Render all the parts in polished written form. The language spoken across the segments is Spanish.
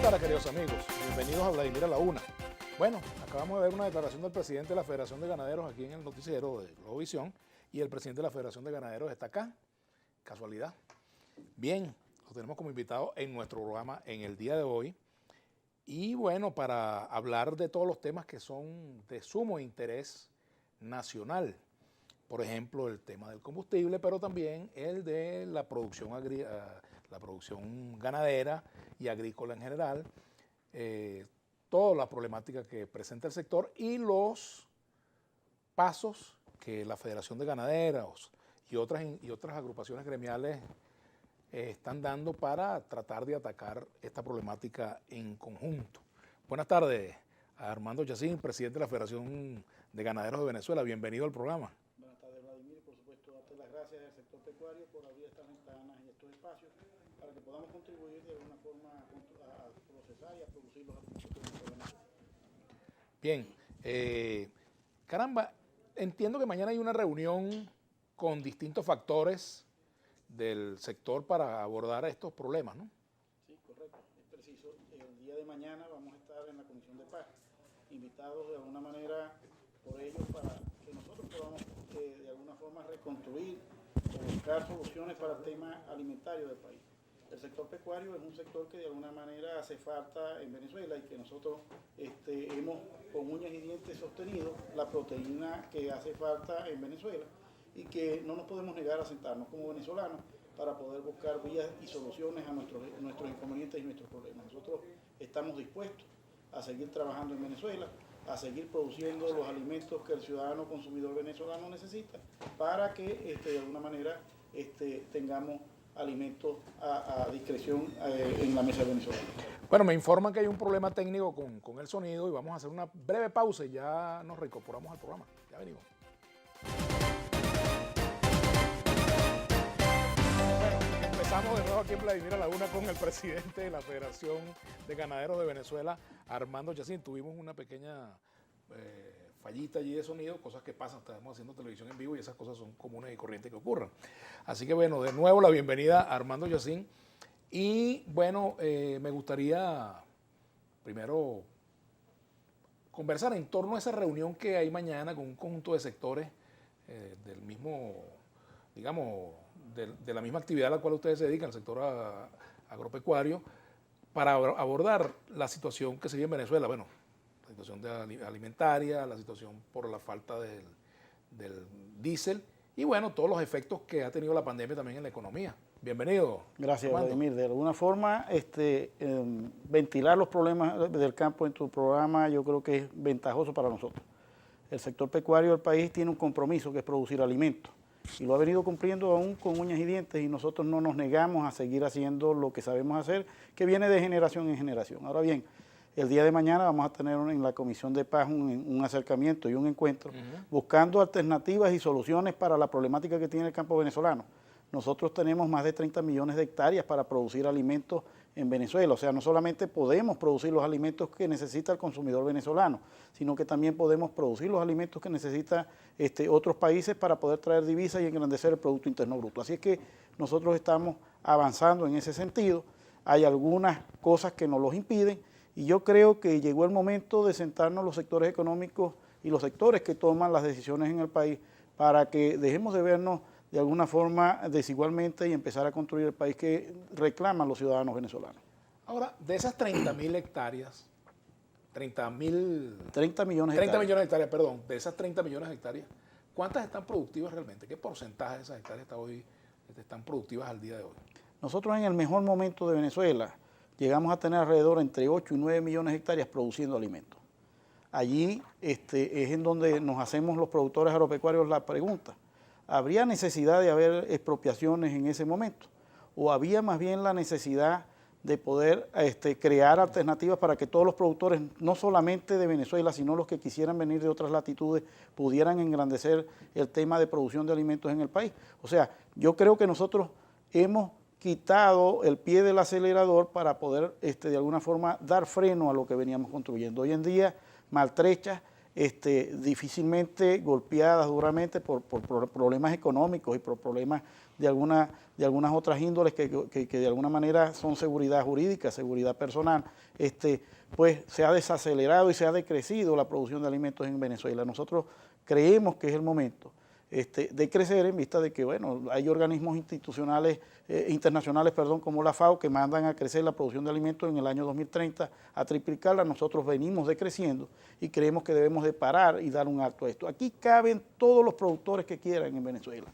Buenas tardes, queridos amigos. Bienvenidos a Vladimir a la Una. Bueno, acabamos de ver una declaración del presidente de la Federación de Ganaderos aquí en el noticiero de Globovisión, y el presidente de la Federación de Ganaderos está acá. Casualidad. Bien, lo tenemos como invitado en nuestro programa en el día de hoy. Y bueno, para hablar de todos los temas que son de sumo interés nacional. Por ejemplo, el tema del combustible, pero también el de la producción ganadera y agrícola en general, toda la problemática que presenta el sector y los pasos que la Federación de Ganaderos y otras agrupaciones gremiales están dando para tratar de atacar esta problemática en conjunto. Buenas tardes a Armando Yacín, presidente de la Federación de Ganaderos de Venezuela. Bienvenido al programa. Buenas tardes, Vladimir, y por supuesto darte las gracias al sector pecuario por abrir estas ventanas y estos espacios para que podamos contribuir de alguna forma a procesar y a producir los alimentos que Venezuela. Bien, caramba, entiendo que mañana hay una reunión con distintos factores del sector para abordar estos problemas, ¿no? Sí, correcto, es preciso. El día de mañana vamos a estar en la Comisión de Paz, invitados de alguna manera por ellos para que nosotros podamos de alguna forma reconstruir o buscar soluciones para el tema alimentario del país. El sector pecuario es un sector que de alguna manera hace falta en Venezuela y que nosotros hemos con uñas y dientes sostenido la proteína que hace falta en Venezuela y que no nos podemos negar a sentarnos como venezolanos para poder buscar vías y soluciones a nuestros inconvenientes y nuestros problemas. Nosotros estamos dispuestos a seguir trabajando en Venezuela, a seguir produciendo los alimentos que el ciudadano consumidor venezolano necesita para que de alguna manera tengamos alimentos a discreción en la mesa venezolana. Bueno, me informan que hay un problema técnico con el sonido y vamos a hacer una breve pausa y ya nos reincorporamos al programa. Ya venimos. Estamos de nuevo aquí en Vladimir a la Una con el presidente de la Federación de Ganaderos de Venezuela, Armando Yacín. Tuvimos una pequeña fallita allí de sonido, cosas que pasan, estamos haciendo televisión en vivo y esas cosas son comunes y corrientes que ocurran. Así que bueno, de nuevo la bienvenida a Armando Yacín. Y bueno, me gustaría primero conversar en torno a esa reunión que hay mañana con un conjunto de sectores del mismo, digamos, de la misma actividad a la cual ustedes se dedican, el sector agropecuario, para abordar la situación que se vive en Venezuela. Bueno, la situación alimentaria, la situación por la falta del diésel y bueno, todos los efectos que ha tenido la pandemia también en la economía. Bienvenido. Gracias, Armando. Vladimir. De alguna forma, ventilar los problemas del campo en tu programa yo creo que es ventajoso para nosotros. El sector pecuario del país tiene un compromiso que es producir alimentos y lo ha venido cumpliendo aún con uñas y dientes y nosotros no nos negamos a seguir haciendo lo que sabemos hacer, que viene de generación en generación. Ahora bien, el día de mañana vamos a tener en la Comisión de Paz un acercamiento y un encuentro buscando alternativas y soluciones para la problemática que tiene el campo venezolano. Nosotros tenemos más de 30 millones de hectáreas para producir alimentos en Venezuela. O sea, no solamente podemos producir los alimentos que necesita el consumidor venezolano, sino que también podemos producir los alimentos que necesitan otros países para poder traer divisas y engrandecer el Producto Interno Bruto. Así es que nosotros estamos avanzando en ese sentido. Hay algunas cosas que nos los impiden y yo creo que llegó el momento de sentarnos los sectores económicos y los sectores que toman las decisiones en el país para que dejemos de vernos de alguna forma desigualmente y empezar a construir el país que reclaman los ciudadanos venezolanos. Ahora, de esas 30.000 hectáreas, 30 millones de hectáreas, perdón, de esas 30 millones de hectáreas, ¿cuántas están productivas realmente? ¿Qué porcentaje de esas hectáreas están productivas al día de hoy? Nosotros en el mejor momento de Venezuela llegamos a tener alrededor entre 8 y 9 millones de hectáreas produciendo alimentos. Allí es en donde nos hacemos los productores agropecuarios la pregunta. ¿Habría necesidad de haber expropiaciones en ese momento? ¿O había más bien la necesidad de poder crear alternativas para que todos los productores, no solamente de Venezuela, sino los que quisieran venir de otras latitudes, pudieran engrandecer el tema de producción de alimentos en el país? O sea, yo creo que nosotros hemos quitado el pie del acelerador para poder de alguna forma dar freno a lo que veníamos construyendo. Hoy en día, maltrechas, difícilmente golpeadas duramente por problemas económicos y por problemas de algunas otras índoles que de alguna manera son seguridad jurídica, seguridad personal, pues se ha desacelerado y se ha decrecido la producción de alimentos en Venezuela. Nosotros creemos que es el momento de crecer en vista de que, bueno, hay organismos institucionales, internacionales, como la FAO, que mandan a crecer la producción de alimentos en el año 2030 a triplicarla. Nosotros venimos decreciendo y creemos que debemos de parar y dar un alto a esto. Aquí caben todos los productores que quieran en Venezuela.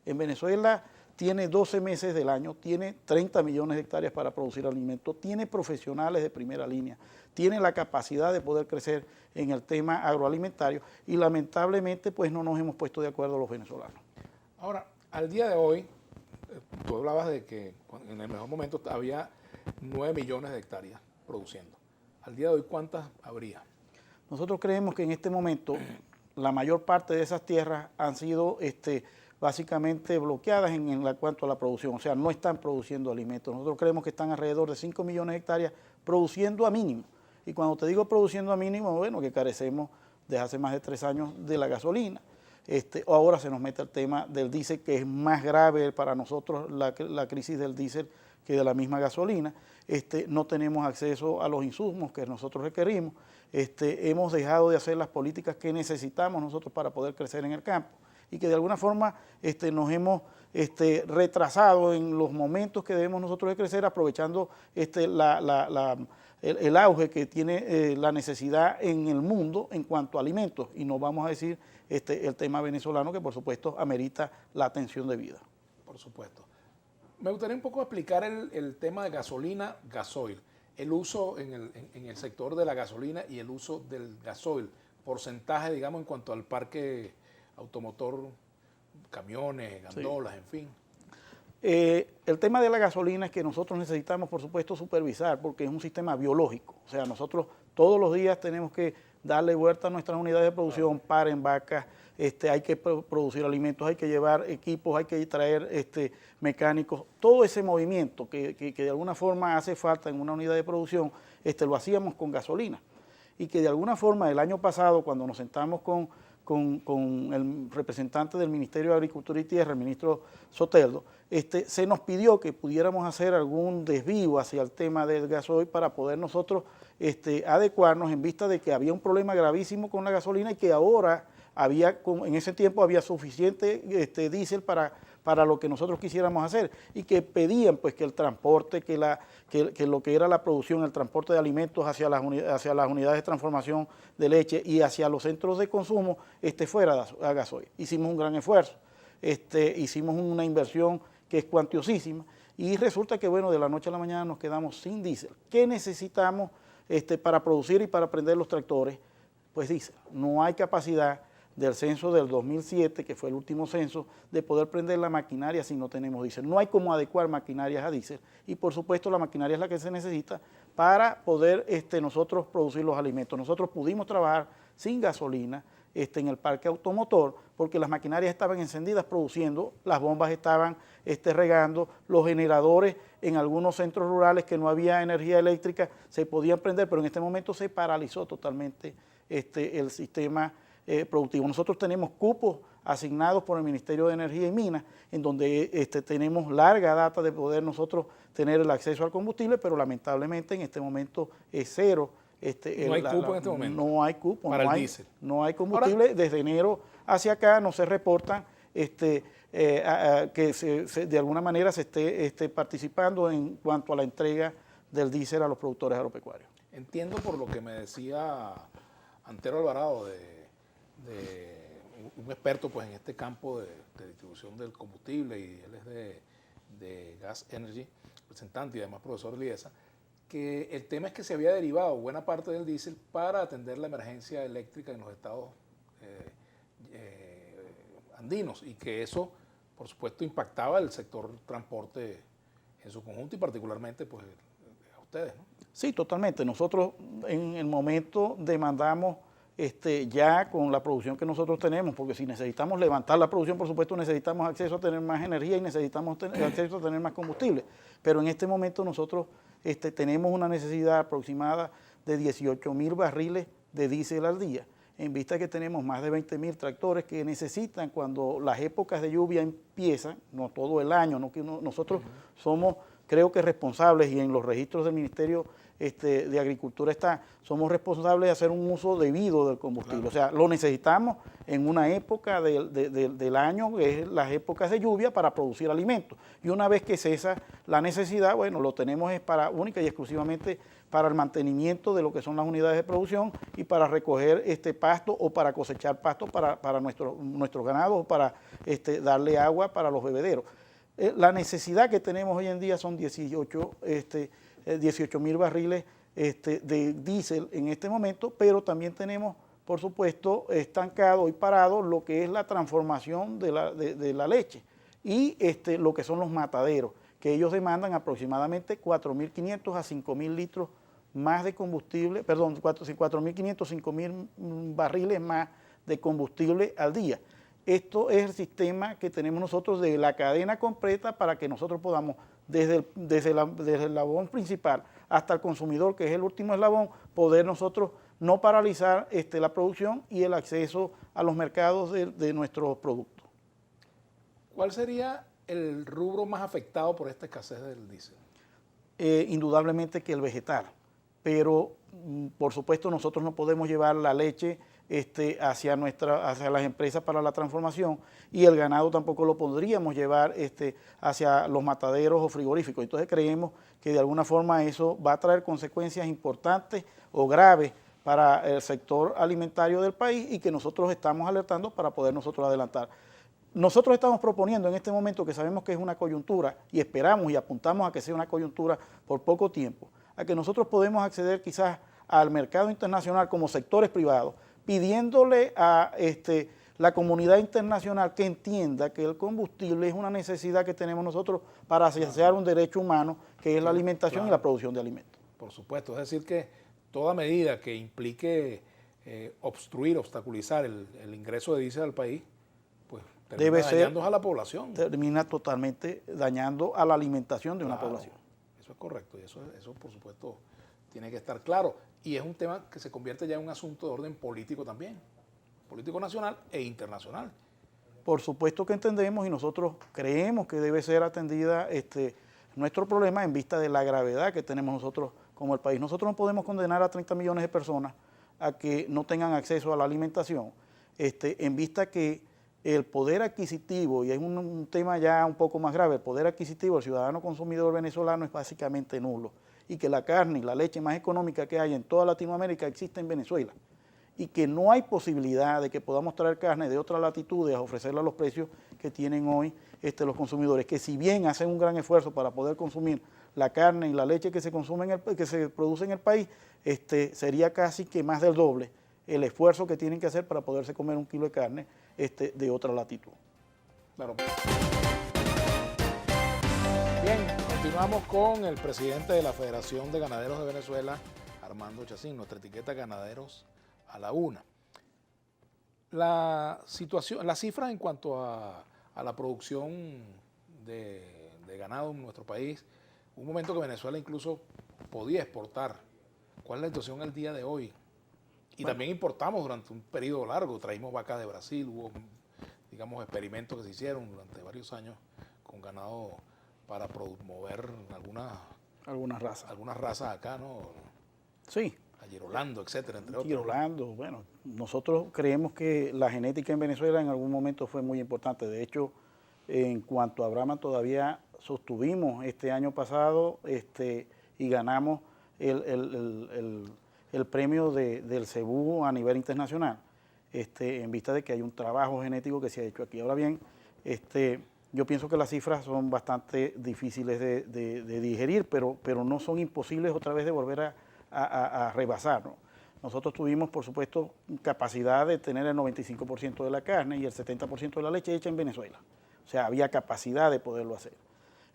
En Venezuela tiene 12 meses del año, tiene 30 millones de hectáreas para producir alimentos, tiene profesionales de primera línea, tiene la capacidad de poder crecer en el tema agroalimentario y lamentablemente pues no nos hemos puesto de acuerdo los venezolanos. Ahora, al día de hoy, tú hablabas de que en el mejor momento había 9 millones de hectáreas produciendo. Al día de hoy, ¿cuántas habría? Nosotros creemos que en este momento la mayor parte de esas tierras han sido básicamente bloqueadas en cuanto a la producción, o sea, no están produciendo alimentos. Nosotros creemos que están alrededor de 5 millones de hectáreas produciendo a mínimo. Y cuando te digo produciendo a mínimo, bueno, que carecemos desde hace más de 3 años de la gasolina. Ahora se nos mete el tema del diésel, que es más grave para nosotros la crisis del diésel que de la misma gasolina. No tenemos acceso a los insumos que nosotros requerimos. Hemos dejado de hacer las políticas que necesitamos nosotros para poder crecer en el campo y que de alguna forma nos hemos retrasado en los momentos que debemos nosotros de crecer, aprovechando el auge que tiene la necesidad en el mundo en cuanto a alimentos, y no vamos a decir el tema venezolano, que por supuesto amerita la atención debida. Por supuesto. Me gustaría un poco explicar el tema de gasolina, gasoil, el uso en el sector de la gasolina y el uso del gasoil, porcentaje, digamos, en cuanto al parque automotor, camiones, gandolas, sí, en fin. El tema de la gasolina es que nosotros necesitamos, por supuesto, supervisar, porque es un sistema biológico. O sea, nosotros todos los días tenemos que darle vuelta a nuestras unidades de producción, paren vacas, hay que producir alimentos, hay que llevar equipos, hay que traer mecánicos. Todo ese movimiento que de alguna forma hace falta en una unidad de producción, lo hacíamos con gasolina. Y que de alguna forma el año pasado, cuando nos sentamos con el representante del Ministerio de Agricultura y Tierra, el ministro Soteldo, se nos pidió que pudiéramos hacer algún desvío hacia el tema del gasoil para poder nosotros adecuarnos en vista de que había un problema gravísimo con la gasolina y que ahora en ese tiempo había suficiente diésel para lo que nosotros quisiéramos hacer, y que pedían pues que el transporte, que lo que era la producción, el transporte de alimentos hacia las unidades de transformación de leche y hacia los centros de consumo fuera a gasoil. Hicimos un gran esfuerzo, hicimos una inversión que es cuantiosísima, y resulta que, bueno, de la noche a la mañana nos quedamos sin diésel. ¿Qué necesitamos para producir y para prender los tractores? Pues diésel. No hay capacidad del censo del 2007, que fue el último censo, de poder prender la maquinaria si no tenemos diésel. No hay cómo adecuar maquinarias a diésel, y por supuesto la maquinaria es la que se necesita para poder nosotros producir los alimentos. Nosotros pudimos trabajar sin gasolina en el parque automotor, porque las maquinarias estaban encendidas produciendo, las bombas estaban regando, los generadores en algunos centros rurales que no había energía eléctrica se podían prender, pero en este momento se paralizó totalmente el sistema productivo. Nosotros tenemos cupos asignados por el Ministerio de Energía y Minas, en donde tenemos larga data de poder nosotros tener el acceso al combustible, pero lamentablemente en este momento es cero. No hay cupo en este momento. No hay cupo. Para el diésel. No hay combustible. Ahora, desde enero hacia acá no se reportan que de alguna manera se esté participando en cuanto a la entrega del diésel a los productores agropecuarios. Entiendo por lo que me decía Antero Alvarado, un experto pues, en este campo de distribución del combustible, y él es de Gas Energy, representante y además profesor de IESA, que el tema es que se había derivado buena parte del diésel para atender la emergencia eléctrica en los estados andinos, y que eso, por supuesto, impactaba el sector transporte en su conjunto y particularmente pues, a ustedes, ¿no? Sí, totalmente. Nosotros en el momento demandamos ya con la producción que nosotros tenemos, porque si necesitamos levantar la producción, por supuesto necesitamos acceso a tener más energía y necesitamos acceso a tener más combustible, pero en este momento nosotros tenemos una necesidad aproximada de 18.000 barriles de diésel al día. en vista de que tenemos más de 20.000 tractores que necesitan cuando las épocas de lluvia empiezan, no todo el año, no que nosotros somos, creo que responsables, y en los registros del Ministerio de Agricultura está, somos responsables de hacer un uso debido del combustible. Claro. O sea, lo necesitamos en una época del año, que es las épocas de lluvia, para producir alimentos. Y una vez que cesa la necesidad, bueno, lo tenemos es para única y exclusivamente para el mantenimiento de lo que son las unidades de producción y para recoger pasto o para cosechar pasto para nuestros ganados o para darle agua para los bebederos. La necesidad que tenemos hoy en día son 18.000 barriles de diésel en este momento, pero también tenemos, por supuesto, estancado y parado lo que es la transformación de la leche y lo que son los mataderos, que ellos demandan aproximadamente 4.500 a 5.000 litros más de combustible, perdón, 4.500, 5.000 barriles más de combustible al día. Esto es el sistema que tenemos nosotros de la cadena completa para que nosotros podamos, desde el eslabón principal hasta el consumidor, que es el último eslabón, poder nosotros no paralizar la producción y el acceso a los mercados de nuestros productos. ¿Cuál sería el rubro más afectado por esta escasez del diésel? Indudablemente que el vegetal, pero por supuesto nosotros no podemos llevar la leche hacia las empresas para la transformación, y el ganado tampoco lo podríamos llevar hacia los mataderos o frigoríficos. Entonces creemos que de alguna forma eso va a traer consecuencias importantes o graves para el sector alimentario del país, y que nosotros estamos alertando para poder nosotros adelantar. Nosotros estamos proponiendo en este momento, que sabemos que es una coyuntura y esperamos y apuntamos a que sea una coyuntura por poco tiempo, a que nosotros podemos acceder quizás al mercado internacional como sectores privados, pidiéndole a la comunidad internacional que entienda que el combustible es una necesidad que tenemos nosotros para saciar un derecho humano, que es la alimentación y la producción de alimentos. Por supuesto, es decir que toda medida que implique obstaculizar el ingreso de diésel al país, pues termina dañando a la población. Termina totalmente dañando a la alimentación de una población. Eso es correcto, y eso por supuesto tiene que estar claro. Y es un tema que se convierte ya en un asunto de orden político también, político nacional e internacional. Por supuesto que entendemos y nosotros creemos que debe ser atendida nuestro problema en vista de la gravedad que tenemos nosotros como el país. Nosotros no podemos condenar a 30 millones de personas a que no tengan acceso a la alimentación, en vista que el poder adquisitivo, y es un tema ya un poco más grave, el poder adquisitivo del ciudadano consumidor venezolano es básicamente nulo, y que la carne y la leche más económica que hay en toda Latinoamérica existe en Venezuela, y que no hay posibilidad de que podamos traer carne de otras latitudes a ofrecerla a los precios que tienen hoy los consumidores, que si bien hacen un gran esfuerzo para poder consumir la carne y la leche que se consume que se produce en el país, sería casi que más del doble el esfuerzo que tienen que hacer para poderse comer un kilo de carne de otra latitud. Claro. Bien, continuamos con el presidente de la Federación de Ganaderos de Venezuela, Armando Chacín, nuestra etiqueta Ganaderos a la Una. La situación, las cifras en cuanto a la producción de ganado en nuestro país, un momento que Venezuela incluso podía exportar. ¿Cuál es la situación al día de hoy? Y bueno, también importamos durante un periodo largo, traímos vacas de Brasil, hubo, digamos, experimentos que se hicieron durante varios años con ganado para promover algunas razas acá, ¿no? Sí. A Girolando, etcétera, entre otros. Girolando, bueno, nosotros creemos que la genética en Venezuela en algún momento fue muy importante. De hecho, en cuanto a Brahma, todavía sostuvimos este año pasado y ganamos el premio del Cebú a nivel internacional, en vista de que hay un trabajo genético que se ha hecho aquí. Ahora bien, yo pienso que las cifras son bastante difíciles de digerir, pero no son imposibles otra vez de volver a rebasar, ¿no? Nosotros tuvimos, por supuesto, capacidad de tener el 95% de la carne y el 70% de la leche hecha en Venezuela. O sea, había capacidad de poderlo hacer.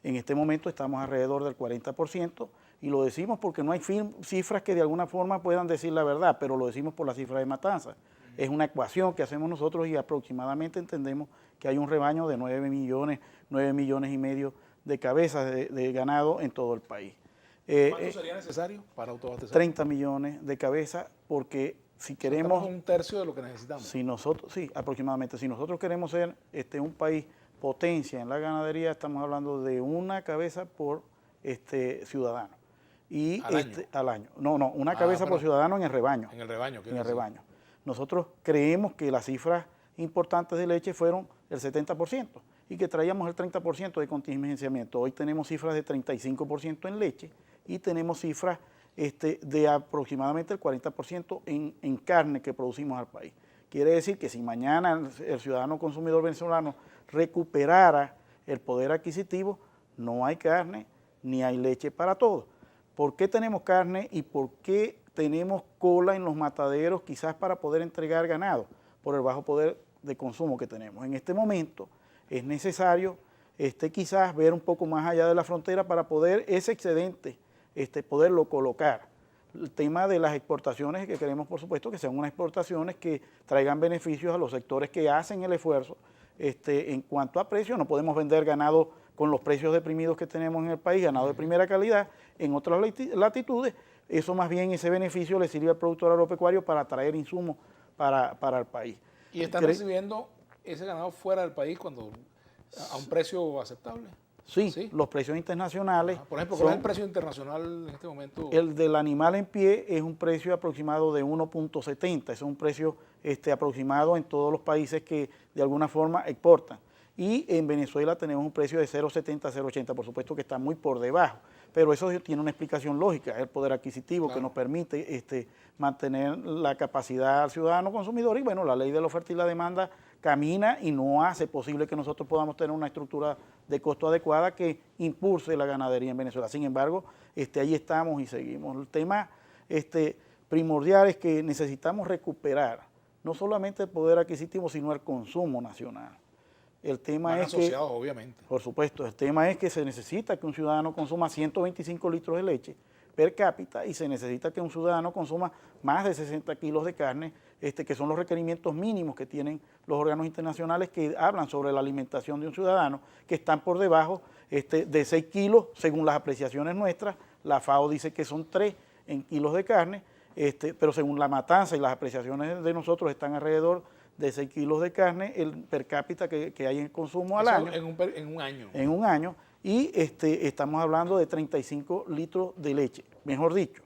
En este momento estamos alrededor del 40%, y lo decimos porque no hay cifras que de alguna forma puedan decir la verdad, pero lo decimos por la cifra de matanza. Es una ecuación que hacemos nosotros y aproximadamente entendemos que hay un rebaño de 9 millones y medio de cabezas de ganado en todo el país. ¿Cuánto sería necesario para autoabastecer? 30 millones de cabezas, porque si queremos... Estamos un tercio de lo que necesitamos. Si nosotros, sí, aproximadamente. Si nosotros queremos ser un país potencia en la ganadería, estamos hablando de una cabeza por ciudadano. Y al año. No, una cabeza por ciudadano en el rebaño. En el rebaño. En el rebaño. Nosotros creemos que las cifras importantes de leche fueron el 70% y que traíamos el 30% de contingenciamiento. Hoy tenemos cifras de 35% en leche y tenemos cifras de aproximadamente el 40% en carne que producimos al país. Quiere decir que si mañana el ciudadano consumidor venezolano recuperara el poder adquisitivo, no hay carne ni hay leche para todos. ¿Por qué tenemos carne y por qué tenemos cola en los mataderos quizás para poder entregar ganado? Por el bajo poder de consumo que tenemos. En este momento es necesario quizás ver un poco más allá de la frontera para poder ese excedente poderlo colocar. El tema de las exportaciones, que queremos por supuesto que sean unas exportaciones que traigan beneficios a los sectores que hacen el esfuerzo. En cuanto a precios, no podemos vender ganado con los precios deprimidos que tenemos en el país, ganado de primera calidad, en otras latitudes. Eso más bien, ese beneficio le sirve al productor agropecuario para traer insumos para el país. ¿Y están recibiendo ese ganado fuera del país a un precio aceptable? Sí, los precios internacionales. Por ejemplo, ¿cuál es el precio internacional en este momento? El del animal en pie es un precio aproximado de 1.70, ese es un precio aproximado en todos los países que de alguna forma exportan. Y en Venezuela tenemos un precio de 0.70 a 0.80, por supuesto que está muy por debajo, pero eso tiene una explicación lógica, el poder adquisitivo, claro, que nos permite mantener la capacidad al ciudadano consumidor y bueno, la ley de la oferta y la demanda camina y no hace posible que nosotros podamos tener una estructura de costo adecuada que impulse la ganadería en Venezuela. Sin embargo, ahí estamos y seguimos. El tema primordial es que necesitamos recuperar no solamente el poder adquisitivo, sino el consumo nacional. El tema Van es asociados, obviamente. Por supuesto, el tema es que se necesita que un ciudadano consuma 125 litros de leche per cápita y se necesita que un ciudadano consuma más de 60 kilos de carne, que son los requerimientos mínimos que tienen los órganos internacionales que hablan sobre la alimentación de un ciudadano, que están por debajo de 6 kilos, según las apreciaciones nuestras. La FAO dice que son 3 en kilos de carne, pero según la matanza y las apreciaciones de nosotros están alrededor de 6 kilos de carne, el per cápita que hay en consumo al año. En un año. En un año. Y estamos hablando de 35 litros de leche. Mejor dicho,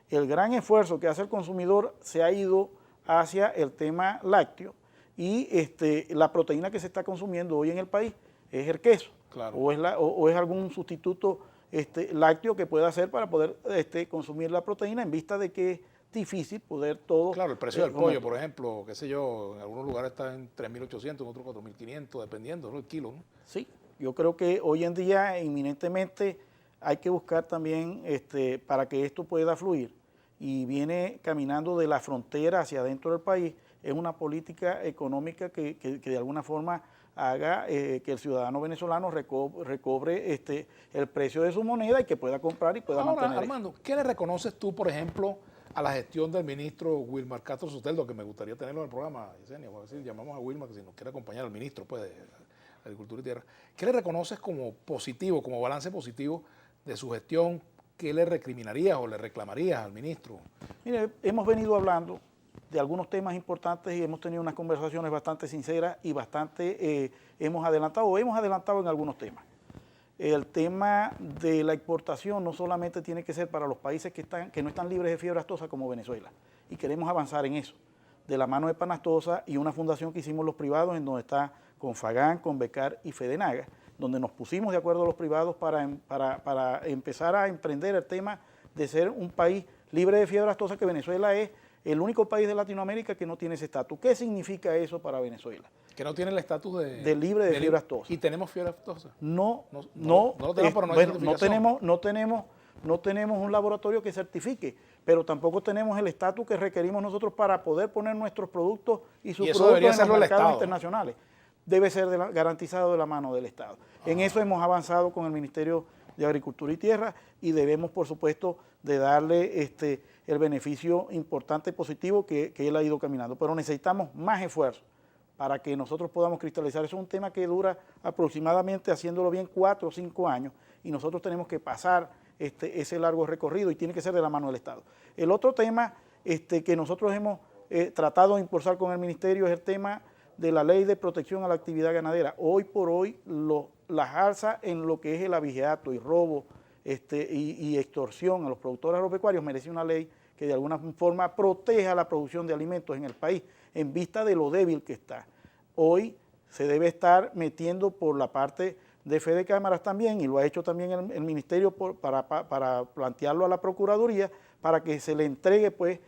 el gran esfuerzo que hace el consumidor se ha ido hacia el tema lácteo y la proteína que se está consumiendo hoy en el país es el queso. Claro. O es algún sustituto lácteo que pueda hacer para poder consumir la proteína en vista de que difícil poder todo. Claro, el precio del pollo, por ejemplo, qué sé yo, en algunos lugares está en 3.800, en otros 4.500, dependiendo, ¿no? El kilo, ¿no? Sí, yo creo que hoy en día inminentemente hay que buscar también para que esto pueda fluir y viene caminando de la frontera hacia adentro del país, es una política económica que de alguna forma haga que el ciudadano venezolano recobre el precio de su moneda y que pueda comprar y pueda mantener. Armando, ¿qué le reconoces tú, por ejemplo, a la gestión del ministro Wilmar Castro Soteldo, que me gustaría tenerlo en el programa, Yesenia? A ver si llamamos a Wilmar, que si nos quiere acompañar al ministro pues, de Agricultura y Tierra. ¿Qué le reconoces como positivo, como balance positivo de su gestión? ¿Qué le recriminarías o le reclamarías al ministro? Mire, hemos venido hablando de algunos temas importantes y hemos tenido unas conversaciones bastante sinceras y bastante hemos adelantado en algunos temas. El tema de la exportación no solamente tiene que ser para los países que no están libres de fiebre aftosa como Venezuela, y queremos avanzar en eso, de la mano de Panastosa y una fundación que hicimos los privados en donde está Confagán, Convecar y Fedenaga, donde nos pusimos de acuerdo los privados para empezar a emprender el tema de ser un país libre de fiebre aftosa, que Venezuela es el único país de Latinoamérica que no tiene ese estatus. ¿Qué significa eso para Venezuela? Que no tiene el estatus de libre de fiebre aftosa. ¿Y tenemos fiebre aftosa? No tenemos un laboratorio que certifique, pero tampoco tenemos el estatus que requerimos nosotros para poder poner nuestros productos y sus productos en los mercados internacionales. Debe ser garantizado de la mano del Estado. En eso hemos avanzado con el Ministerio de Agricultura y Tierra y debemos, por supuesto, de darle el beneficio importante y positivo que él ha ido caminando. Pero necesitamos más esfuerzo para que nosotros podamos cristalizar. Eso es un tema que dura aproximadamente, haciéndolo bien, 4 o 5 años, y nosotros tenemos que pasar ese largo recorrido y tiene que ser de la mano del Estado. El otro tema que nosotros hemos tratado de impulsar con el ministerio es el tema de la ley de protección a la actividad ganadera. Hoy por hoy las alzas en lo que es el abigeato y robo y extorsión a los productores agropecuarios merece una ley que de alguna forma proteja la producción de alimentos en el país en vista de lo débil que está. Hoy se debe estar metiendo por la parte de fe de cámaras también, y lo ha hecho también el ministerio para plantearlo a la Procuraduría, para que se le entregue pues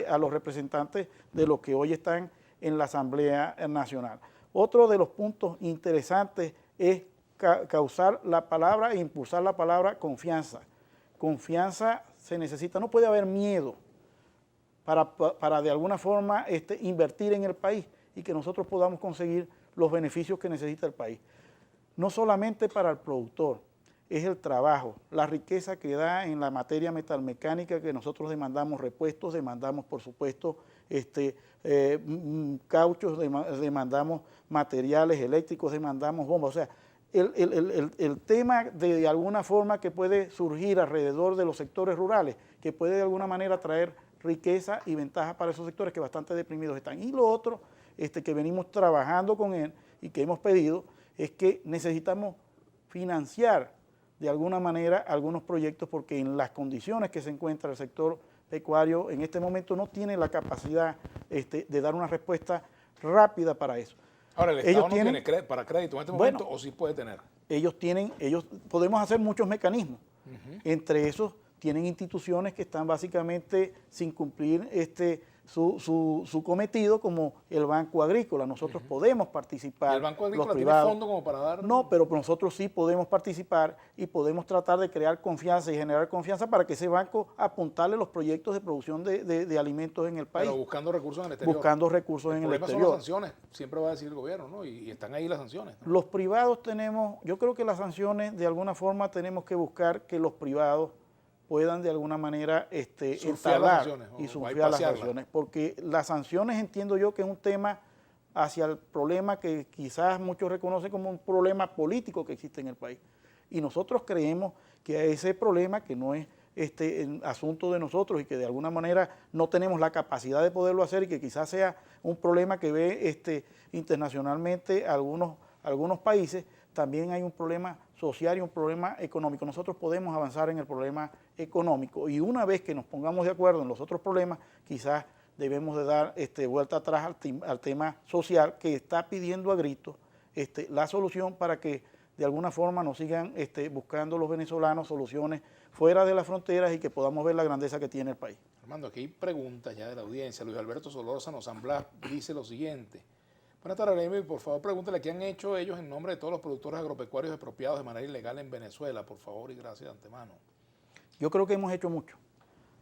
a los representantes de los que hoy están en la Asamblea Nacional. Otro de los puntos interesantes es causar la palabra e impulsar la palabra confianza. Confianza se necesita, no puede haber miedo para de alguna forma invertir en el país y que nosotros podamos conseguir los beneficios que necesita el país. No solamente para el productor, es el trabajo, la riqueza que da en la materia metalmecánica que nosotros demandamos repuestos, demandamos por supuesto cauchos, demandamos materiales eléctricos, demandamos bombas. O sea, el tema de alguna forma que puede surgir alrededor de los sectores rurales, que puede de alguna manera traer riqueza y ventaja para esos sectores que bastante deprimidos están. Y lo otro que venimos trabajando con él y que hemos pedido es que necesitamos financiar de alguna manera algunos proyectos porque en las condiciones que se encuentra el sector pecuario en este momento no tiene la capacidad de dar una respuesta rápida para eso. Ahora, ¿el Estado no tiene para crédito en este momento o sí puede tener? Podemos hacer muchos mecanismos. Entre esos tienen instituciones que están básicamente sin cumplir su cometido, como el Banco Agrícola. Nosotros podemos participar. ¿Y el Banco Agrícola tiene fondo como para dar? No, pero nosotros sí podemos participar y podemos tratar de crear confianza y generar confianza para que ese banco apuntale los proyectos de producción de alimentos en el país. Pero buscando recursos en el exterior. Buscando recursos en el exterior. El problema son las sanciones, siempre va a decir el gobierno, ¿no? Y están ahí las sanciones, ¿no? Los privados yo creo que las sanciones de alguna forma tenemos que buscar que los privados puedan de alguna manera entablar y surfear las sanciones, porque las sanciones entiendo yo que es un tema hacia el problema que quizás muchos reconocen como un problema político que existe en el país. Y nosotros creemos que ese problema, que no es asunto de nosotros y que de alguna manera no tenemos la capacidad de poderlo hacer y que quizás sea un problema que ve internacionalmente algunos países, también hay un problema social y un problema económico. Nosotros podemos avanzar en el problema económico y una vez que nos pongamos de acuerdo en los otros problemas, quizás debemos de dar vuelta atrás al tema social que está pidiendo a gritos la solución para que de alguna forma nos sigan buscando los venezolanos soluciones fuera de las fronteras y que podamos ver la grandeza que tiene el país. Armando, aquí hay preguntas ya de la audiencia. Luis Alberto Solórzano San Blas dice lo siguiente. Buenas tardes, Amy. Por favor, pregúntale qué han hecho ellos en nombre de todos los productores agropecuarios expropiados de manera ilegal en Venezuela, por favor, y gracias de antemano. Yo creo que hemos hecho mucho.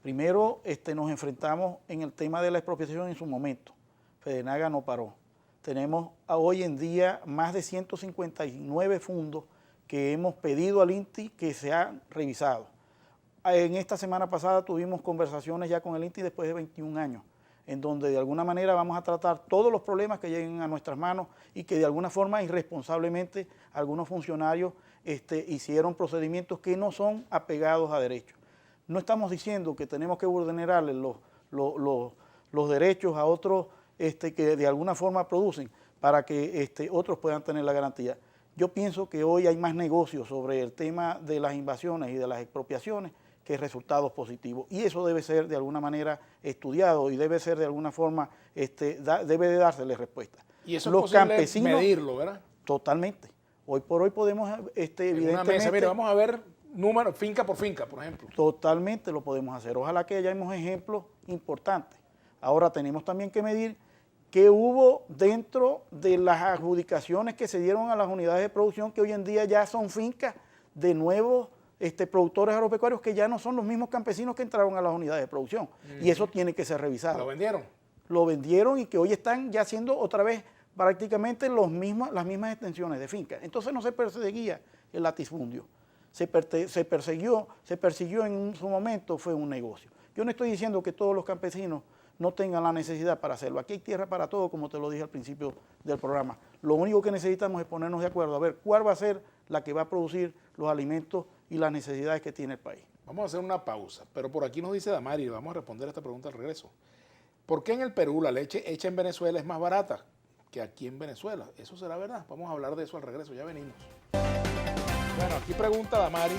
Primero, nos enfrentamos en el tema de la expropiación en su momento. Fedenaga no paró. Tenemos hoy en día más de 159 fondos que hemos pedido al INTI que se han revisado. En esta semana pasada tuvimos conversaciones ya con el INTI después de 21 años. En donde de alguna manera vamos a tratar todos los problemas que lleguen a nuestras manos y que de alguna forma irresponsablemente algunos funcionarios hicieron procedimientos que no son apegados a derechos. No estamos diciendo que tenemos que vulnerarle los derechos a otros que de alguna forma producen para que otros puedan tener la garantía. Yo pienso que hoy hay más negocios sobre el tema de las invasiones y de las expropiaciones que resultados positivos. Y eso debe ser de alguna manera estudiado y debe ser de alguna forma, debe de dársele respuesta. Y eso es posible medirlo, ¿verdad? Totalmente. Hoy por hoy podemos, evidentemente... Una mesa, mire, vamos a ver números, finca por finca, por ejemplo. Totalmente lo podemos hacer. Ojalá que hayamos ejemplos importantes. Ahora tenemos también que medir qué hubo dentro de las adjudicaciones que se dieron a las unidades de producción, que hoy en día ya son fincas de nuevos productores agropecuarios que ya no son los mismos campesinos que entraron a las unidades de producción. Y eso tiene que ser revisado. ¿Lo vendieron? Lo vendieron y que hoy están ya haciendo otra vez prácticamente las mismas extensiones de fincas. Entonces no se perseguía el latifundio. Se persiguió en su momento, fue un negocio. Yo no estoy diciendo que todos los campesinos no tengan la necesidad para hacerlo. Aquí hay tierra para todo, como te lo dije al principio del programa. Lo único que necesitamos es ponernos de acuerdo a ver cuál va a ser la que va a producir los alimentos y las necesidades que tiene el país. Vamos a hacer una pausa, pero por aquí nos dice Damari, vamos a responder a esta pregunta al regreso. ¿Por qué en el Perú la leche hecha en Venezuela es más barata que aquí en Venezuela? ¿Eso será verdad? Vamos a hablar de eso al regreso, ya venimos. Bueno, aquí pregunta Damari,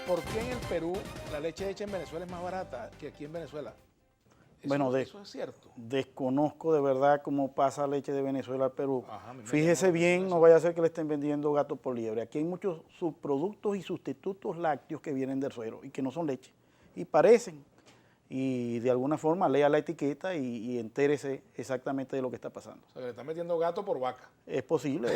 ¿por qué en el Perú la leche hecha en Venezuela es más barata que aquí en Venezuela? Bueno, eso es cierto. Desconozco de verdad cómo pasa leche de Venezuela al Perú. Ajá, me Fíjese llamó la bien, atención no eso. vaya a ser que le estén vendiendo gato por liebre. Aquí hay muchos subproductos y sustitutos lácteos que vienen del suero y que no son leche. Y parecen. Y de alguna forma lea la etiqueta y entérese exactamente de lo que está pasando. O sea, que le están metiendo gato por vaca. Es posible,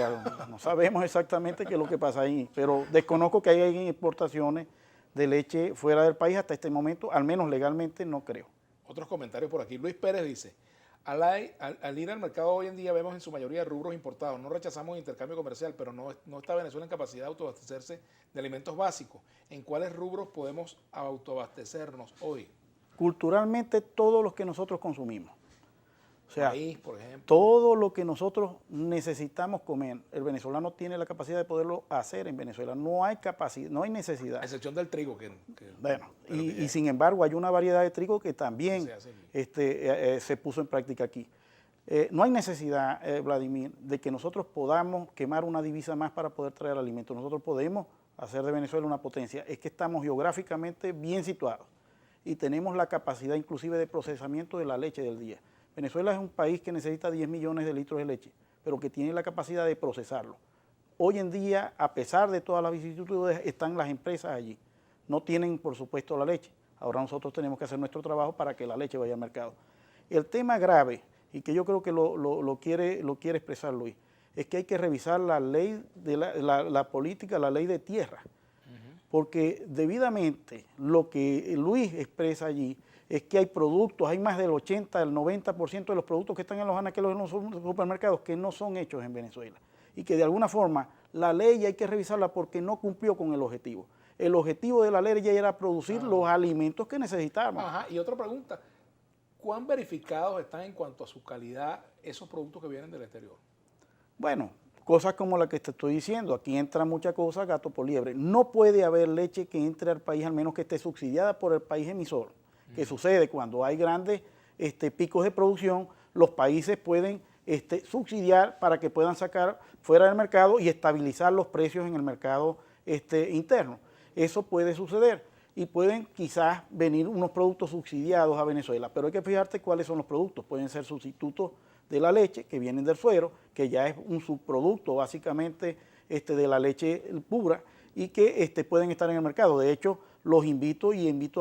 no sabemos exactamente qué es lo que pasa ahí, pero desconozco que haya exportaciones de leche fuera del país hasta este momento, al menos legalmente no creo. Otros comentarios por aquí. Luis Pérez dice, al ir al mercado hoy en día vemos en su mayoría rubros importados. No rechazamos el intercambio comercial, pero no está Venezuela en capacidad de autoabastecerse de alimentos básicos. ¿En cuáles rubros podemos autoabastecernos hoy? Culturalmente, todos los que nosotros consumimos. O sea, Maíz, por ejemplo. todo lo que nosotros necesitamos comer, el venezolano tiene la capacidad de poderlo hacer en Venezuela. No hay capacidad, no hay necesidad. A excepción del trigo. Bueno, y sin embargo hay una variedad de trigo que también se hace se puso en práctica aquí. No hay necesidad, Vladimir, de que nosotros podamos quemar una divisa más para poder traer alimentos. Nosotros podemos hacer de Venezuela una potencia. Es que estamos geográficamente bien situados y tenemos la capacidad inclusive de procesamiento de la leche del día. Venezuela es un país que necesita 10 millones de litros de leche, pero que tiene la capacidad de procesarlo. Hoy en día, a pesar de todas las vicisitudes, están las empresas allí. No tienen, por supuesto, la leche. Ahora nosotros tenemos que hacer nuestro trabajo para que la leche vaya al mercado. El tema grave, y que yo creo que lo quiere expresar Luis, es que hay que revisar la ley de la política, la ley de tierra. Porque debidamente lo que Luis expresa allí es que hay productos, hay más del 80, el 90% de los productos que están en los anaquelos de los supermercados que no son hechos en Venezuela. Y que de alguna forma la ley hay que revisarla porque no cumplió con el objetivo. El objetivo de la ley ya era producir los alimentos que necesitábamos. Ajá, y otra pregunta, ¿cuán verificados están en cuanto a su calidad esos productos que vienen del exterior? Bueno, cosas como la que te estoy diciendo, aquí entra mucha cosa gato por liebre. No puede haber leche que entre al país al menos que esté subsidiada por el país emisor. ¿Qué sucede? Cuando hay grandes picos de producción, los países pueden subsidiar para que puedan sacar fuera del mercado y estabilizar los precios en el mercado interno. Eso puede suceder y pueden quizás venir unos productos subsidiados a Venezuela, pero hay que fijarte cuáles son los productos. Pueden ser sustitutos de la leche que vienen del suero, que ya es un subproducto básicamente de la leche pura y que pueden estar en el mercado. De hecho, los invito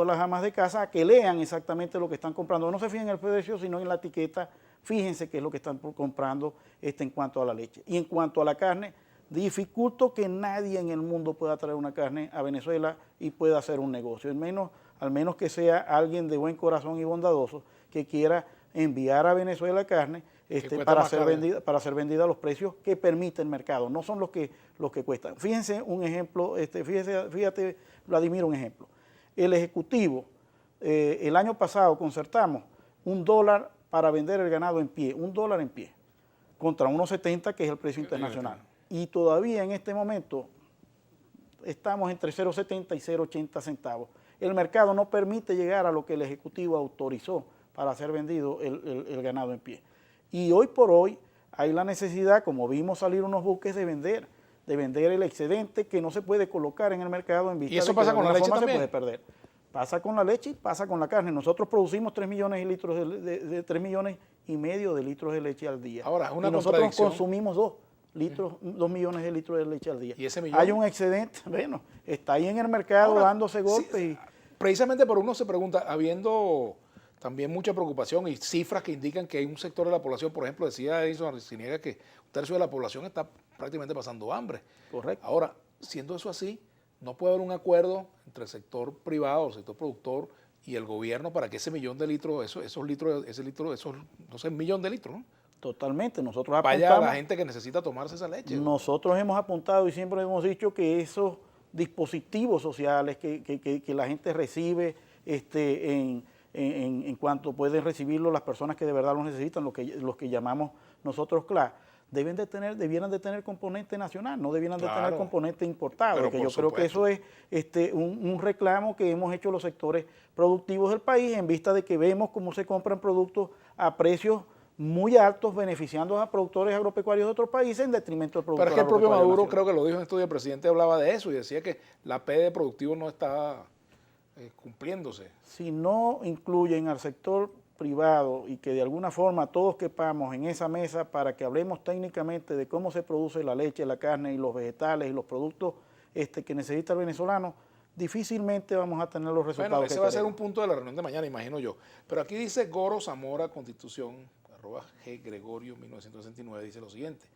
a las amas de casa a que lean exactamente lo que están comprando. No se fijen en el precio, sino en la etiqueta. Fíjense qué es lo que están comprando en cuanto a la leche. Y en cuanto a la carne, dificulto que nadie en el mundo pueda traer una carne a Venezuela y pueda hacer un negocio. Al menos que sea alguien de buen corazón y bondadoso que quiera enviar a Venezuela carne para ser vendida a los precios que permite el mercado. No son los que cuestan. Fíjense un ejemplo, fíjate Vladimir, un ejemplo. El Ejecutivo, el año pasado concertamos $1 para vender el ganado en pie, $1 en pie, contra 1.70 que es el precio internacional. Y todavía en este momento estamos entre 0.70 y 0.80 centavos. El mercado no permite llegar a lo que el Ejecutivo autorizó para ser vendido el ganado en pie. Y hoy por hoy hay la necesidad, como vimos salir unos buques, de vender el excedente que no se puede colocar en el mercado en vista ¿Y eso de que pasa de con la alguna leche forma también? se puede perder. Pasa con la leche y pasa con la carne. Nosotros producimos 3 millones de litros de 3 millones y medio de litros de leche al día. Ahora, una y nosotros contradicción. consumimos 2 millones de litros de leche al día. ¿Y ese millón? Hay un excedente, bueno, está ahí en el mercado Ahora, dándose golpes. sí, precisamente por uno se pregunta, habiendo también mucha preocupación y cifras que indican que hay un sector de la población, por ejemplo, decía Edison Arciniega que un tercio de la población está prácticamente pasando hambre. Correcto. Ahora, siendo eso así, no puede haber un acuerdo entre el sector privado, el sector productor y el gobierno para que ese millón de litros, no sé, un millón de litros, ¿no? Totalmente. Nosotros Vaya apuntamos, a la gente que necesita tomarse esa leche. nosotros hemos apuntado y siempre hemos dicho que esos dispositivos sociales que la gente recibe en cuanto pueden recibirlo las personas que de verdad lo necesitan, los que llamamos nosotros CLA, debieran de tener componente nacional, no debieran de tener Claro, componente importado, pero que por yo creo que supuesto. eso es un reclamo que hemos hecho los sectores productivos del país en vista de que vemos cómo se compran productos a precios muy altos, beneficiando a productores agropecuarios de otros países en detrimento del Pero es productor que el propio agropecuario Maduro, nacional. creo que lo dijo en estudio, el presidente hablaba de eso y decía que la P de productivo no estaba cumpliéndose. Si no incluyen al sector privado y que de alguna forma todos quepamos en esa mesa para que hablemos técnicamente de cómo se produce la leche, la carne y los vegetales y los productos que necesita el venezolano, difícilmente vamos a tener los resultados Bueno, que ese va a ser queremos. un punto de la reunión de mañana, imagino yo. Pero aquí dice Goro Zamora Constitución, @G Gregorio 1969, dice lo siguiente.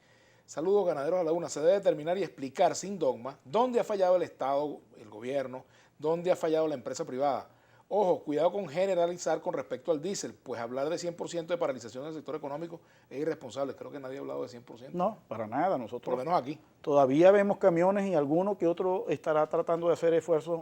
Saludos ganaderos a la una. Se debe determinar y explicar sin dogma dónde ha fallado el Estado, el gobierno, dónde ha fallado la empresa privada. Ojo, cuidado con generalizar con respecto al diésel, pues hablar de 100% de paralización del sector económico es irresponsable. Creo que nadie ha hablado de 100%, No, para nada. por lo Nosotros menos aquí. todavía vemos camiones y alguno que otro estará tratando de hacer esfuerzos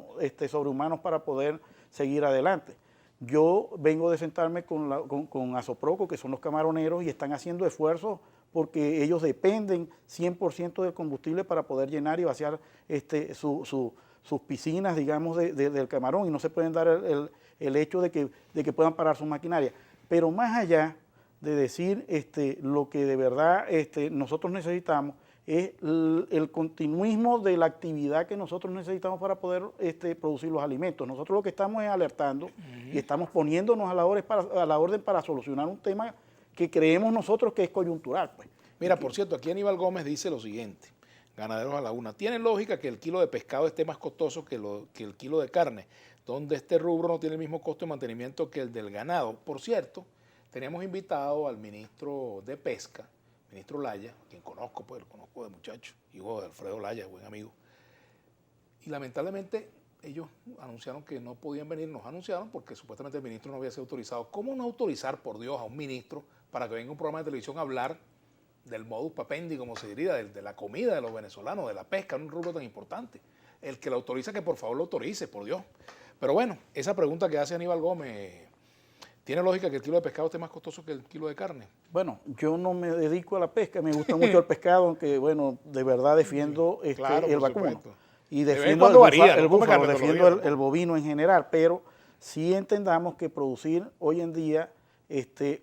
sobrehumanos para poder seguir adelante. Yo vengo de sentarme con Asoproco, que son los camaroneros, y están haciendo esfuerzos porque ellos dependen 100% del combustible para poder llenar y vaciar sus piscinas, digamos, del camarón, y no se pueden dar el hecho de que puedan parar su maquinaria. Pero más allá de decir lo que de verdad nosotros necesitamos, es el continuismo de la actividad que nosotros necesitamos para poder producir los alimentos. Nosotros lo que estamos es alertando y estamos poniéndonos a la orden para solucionar un tema que creemos nosotros que es coyuntural. Pues. Mira, por cierto, aquí Aníbal Gómez dice lo siguiente, ganaderos a la una, ¿tiene lógica que el kilo de pescado esté más costoso que el kilo de carne, donde este rubro no tiene el mismo costo de mantenimiento que el del ganado? Por cierto, teníamos invitado al ministro de Pesca, ministro Laya, quien conozco, pues lo conozco de muchacho, hijo de Alfredo Laya, buen amigo, y lamentablemente ellos anunciaron que no podían venir, nos anunciaron porque supuestamente el ministro no había sido autorizado. ¿Cómo no autorizar, por Dios, a un ministro para que venga a un programa de televisión a hablar del modus papendi, como se diría, de la comida de los venezolanos, de la pesca, en un rubro tan importante? El que lo autoriza, que por favor lo autorice, por Dios. Pero bueno, esa pregunta que hace Aníbal Gómez, ¿tiene lógica que el kilo de pescado esté más costoso que el kilo de carne? Bueno, yo no me dedico a la pesca, me gusta mucho el pescado, aunque bueno, de verdad defiendo Claro, el por vacuno. supuesto. Y De vez en defiendo cuando varía, el no come búfalo, carne todos los defiendo días, el bovino en general, pero sí entendamos que producir hoy en día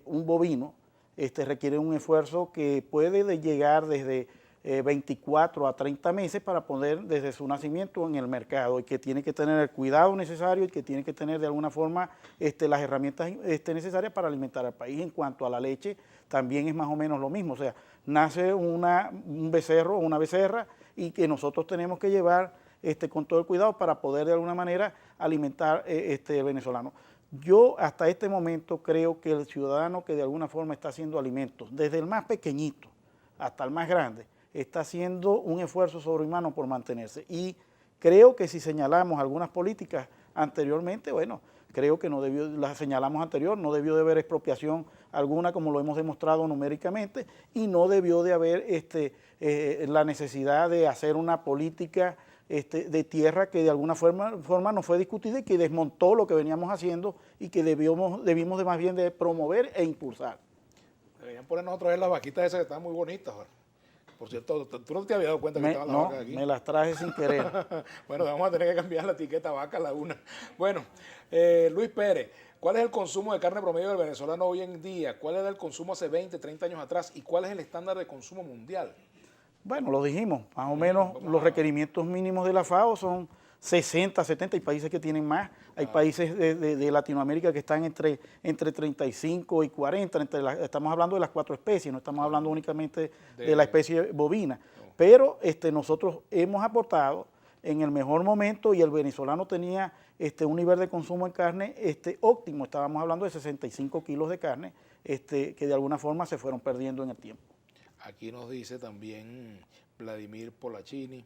un bovino requiere un esfuerzo que puede llegar desde 24 a 30 meses para poder desde su nacimiento en el mercado, y que tiene que tener el cuidado necesario y que tiene que tener de alguna forma las herramientas necesarias para alimentar al país. En cuanto a la leche, también es más o menos lo mismo, o sea, nace un becerro o una becerra y que nosotros tenemos que llevar con todo el cuidado para poder de alguna manera alimentar el venezolano. Yo hasta este momento creo que el ciudadano que de alguna forma está haciendo alimentos, desde el más pequeñito hasta el más grande, está haciendo un esfuerzo sobrehumano por mantenerse. Y creo que si señalamos algunas políticas anteriormente, bueno, creo que las señalamos anterior, no debió de haber expropiación alguna como lo hemos demostrado numéricamente, y no debió de haber la necesidad de hacer una política de tierra que de alguna forma no fue discutida y que desmontó lo que veníamos haciendo y que debimos de más bien de promover e impulsar. Deberían ponernos otra vez las vaquitas esas que están muy bonitas, Jorge. Por cierto, tú no te habías dado cuenta que estaban las vacas aquí. Me las traje sin querer. Bueno, vamos a tener que cambiar la etiqueta vaca a la una. Bueno, Luis Pérez, ¿cuál es el consumo de carne promedio del venezolano hoy en día? ¿Cuál era el consumo hace 20, 30 años atrás? ¿Y cuál es el estándar de consumo mundial? Bueno, lo dijimos, más o menos los requerimientos mínimos de la FAO son 60, 70, hay países que tienen más, hay países de Latinoamérica que están entre 35 y 40, estamos hablando de las 4 especies, no estamos hablando únicamente de la especie bovina, pero nosotros hemos aportado en el mejor momento y el venezolano tenía un nivel de consumo en carne óptimo, estábamos hablando de 65 kilos de carne que de alguna forma se fueron perdiendo en el tiempo. Aquí nos dice también Vladimir Polachini.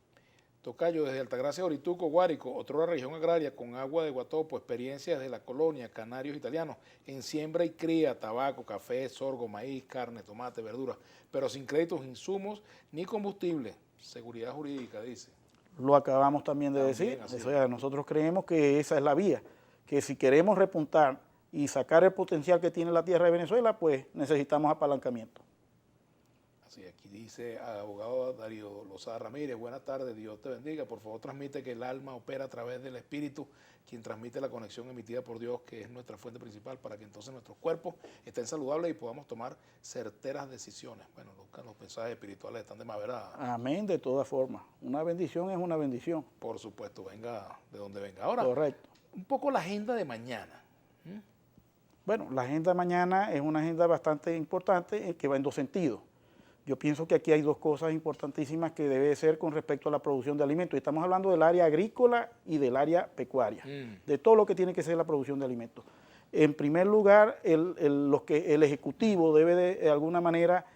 Tocayo, desde Altagracia, Orituco, Guárico, otra región agraria con agua de Guatopo, experiencias de la colonia, canarios italianos, en siembra y cría, tabaco, café, sorgo, maíz, carne, tomate, verduras, pero sin créditos, insumos ni combustible. Seguridad jurídica, dice. Lo acabamos también de decir. O sea, nosotros creemos que esa es la vía, que si queremos repuntar y sacar el potencial que tiene la tierra de Venezuela, pues necesitamos apalancamiento. Así, aquí dice abogado Darío Lozada Ramírez, buenas tardes, Dios te bendiga. Por favor, transmite que el alma opera a través del espíritu, quien transmite la conexión emitida por Dios, que es nuestra fuente principal, para que entonces nuestros cuerpos estén saludables y podamos tomar certeras decisiones. Bueno, los mensajes espirituales están de más, ¿verdad? Amén, de todas formas. Una bendición es una bendición. Por supuesto, venga de donde venga. Ahora, correcto. Un poco la agenda de mañana. Bueno, la agenda de mañana es una agenda bastante importante que va en dos sentidos. Yo pienso que aquí hay dos cosas importantísimas que debe ser con respecto a la producción de alimentos. Estamos hablando del área agrícola y del área pecuaria, de todo lo que tiene que ser la producción de alimentos. En primer lugar, el Ejecutivo debe de alguna manera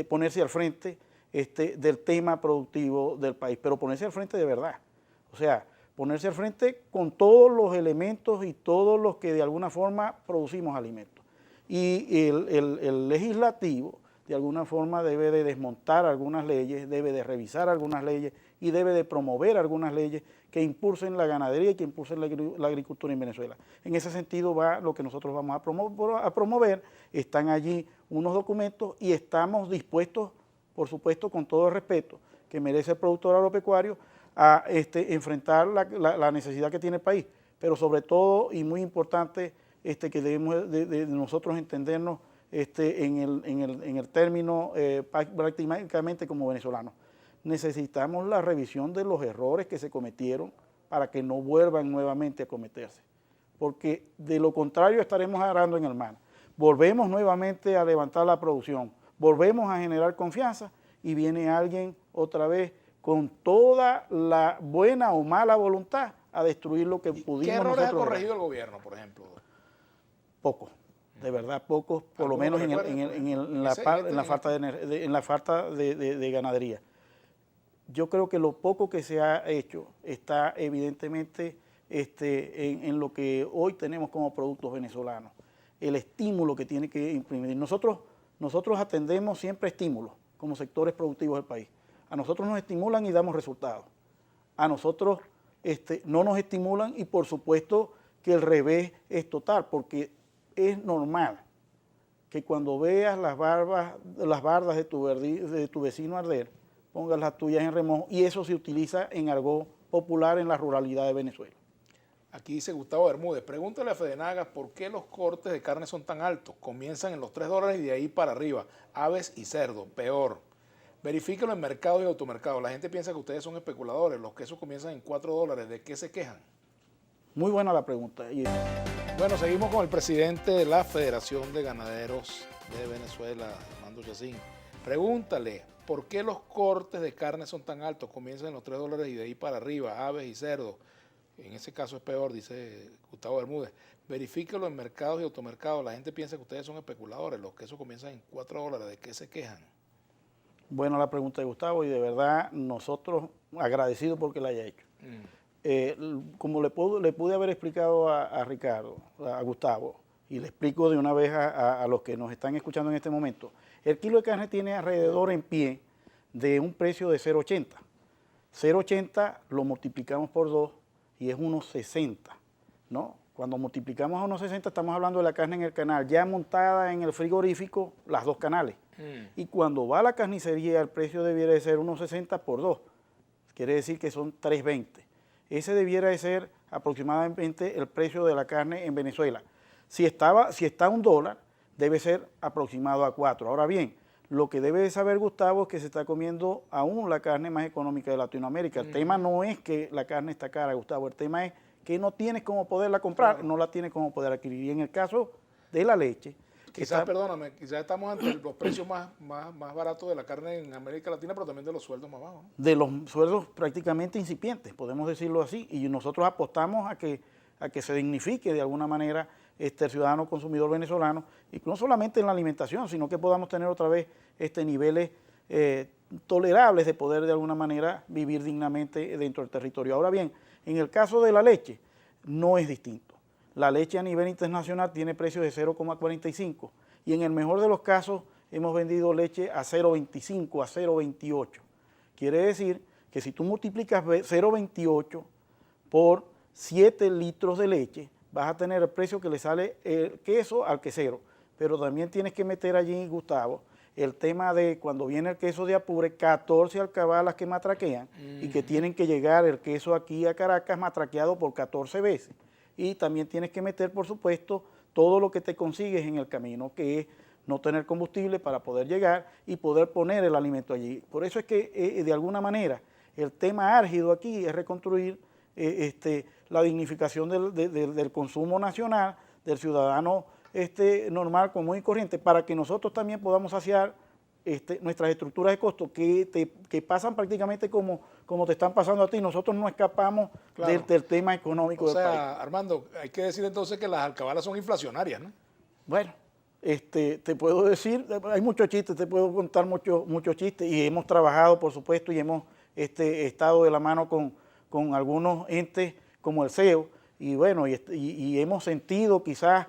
ponerse al frente del tema productivo del país, pero ponerse al frente de verdad. O sea, ponerse al frente con todos los elementos y todos los que de alguna forma producimos alimentos. Y el legislativo de alguna forma debe de desmontar algunas leyes, debe de revisar algunas leyes y debe de promover algunas leyes que impulsen la ganadería y que impulsen la agricultura en Venezuela. En ese sentido va lo que nosotros vamos a promover. Están allí unos documentos y estamos dispuestos, por supuesto, con todo el respeto que merece el productor agropecuario, a enfrentar la necesidad que tiene el país, pero sobre todo y muy importante que debemos de nosotros entendernos en el término prácticamente como venezolanos. Necesitamos la revisión de los errores que se cometieron para que no vuelvan nuevamente a cometerse, porque de lo contrario estaremos arando en el mar. Volvemos nuevamente a levantar la producción, volvemos a generar confianza y viene alguien otra vez con toda la buena o mala voluntad a destruir lo que pudimos. ¿Qué errores ha corregido el gobierno, por ejemplo? Pocos, de verdad pocos, por lo menos en la falta de ganadería. Yo creo que lo poco que se ha hecho está evidentemente en lo que hoy tenemos como productos venezolanos, el estímulo que tiene que imprimir. Nosotros atendemos siempre estímulos como sectores productivos del país. A nosotros nos estimulan y damos resultados. A nosotros no nos estimulan y por supuesto que el revés es total, porque es normal que cuando veas las bardas de tu vecino arder, pongas las tuyas en remojo, y eso se utiliza en argot popular en la ruralidad de Venezuela. Aquí dice Gustavo Bermúdez, pregúntale a Fedenagas por qué los cortes de carne son tan altos. Comienzan en los $3 y de ahí para arriba. Aves y cerdo, peor. Verifíquelo en mercados y automercados. La gente piensa que ustedes son especuladores. Los quesos comienzan en $4. ¿De qué se quejan? Muy buena la pregunta. Bueno, seguimos con el presidente de la Federación de Ganaderos de Venezuela, Armando Yacín. Pregúntale, ¿por qué los cortes de carne son tan altos? Comienzan en los $3 y de ahí para arriba, aves y cerdos. En ese caso es peor, dice Gustavo Bermúdez. Verifíquelo en mercados y automercados. La gente piensa que ustedes son especuladores. Los quesos comienzan en $4. ¿De qué se quejan? Buena la pregunta de Gustavo y de verdad nosotros agradecidos porque la haya hecho. Como le pude haber explicado a Ricardo, a Gustavo, y le explico de una vez a los que nos están escuchando en este momento, el kilo de carne tiene alrededor en pie de un precio de 0.80. 0.80 lo multiplicamos por 2 y es unos 60, ¿no? Cuando multiplicamos a unos 60 estamos hablando de la carne en el canal, ya montada en el frigorífico, las dos canales. Y cuando va a la carnicería el precio debiera de ser unos 60 por 2, quiere decir que son 3.20. Ese debiera de ser aproximadamente el precio de la carne en Venezuela. Si está a $1, debe ser aproximado a 4. Ahora bien, lo que debe de saber Gustavo es que se está comiendo aún la carne más económica de Latinoamérica. El tema no es que la carne está cara, Gustavo, el tema es que no tienes cómo poderla comprar, claro. No la tienes cómo poder adquirir. Y en el caso de la leche... Quizás estamos ante los precios más baratos de la carne en América Latina, pero también de los sueldos más bajos, ¿no? De los sueldos prácticamente incipientes, podemos decirlo así, y nosotros apostamos a que se dignifique de alguna manera el ciudadano consumidor venezolano, y no solamente en la alimentación, sino que podamos tener otra vez niveles tolerables de poder de alguna manera vivir dignamente dentro del territorio. Ahora bien, en el caso de la leche, no es distinto. La leche a nivel internacional tiene precios de 0,45 y en el mejor de los casos hemos vendido leche a 0,25, a 0,28. Quiere decir que si tú multiplicas 0,28 por 7 litros de leche, vas a tener el precio que le sale el queso al quesero. Pero también tienes que meter allí, Gustavo, el tema de cuando viene el queso de Apure, 14 alcabalas que matraquean y que tienen que llegar el queso aquí a Caracas matraqueado por 14 veces. Y también tienes que meter, por supuesto, todo lo que te consigues en el camino, que es no tener combustible para poder llegar y poder poner el alimento allí. Por eso es que, de alguna manera, el tema álgido aquí es reconstruir la dignificación del consumo nacional, del ciudadano normal, común y corriente, para que nosotros también podamos saciar nuestras estructuras de costo que pasan prácticamente como te están pasando a ti. Nosotros no escapamos Claro. del tema económico O del país. sea, Armando, hay que decir entonces que las alcabalas son inflacionarias, ¿no? Bueno, te puedo decir, hay muchos chistes, te puedo contar muchos chistes, y hemos trabajado, por supuesto, y hemos estado de la mano con algunos entes como el CEO, y bueno, y hemos sentido quizás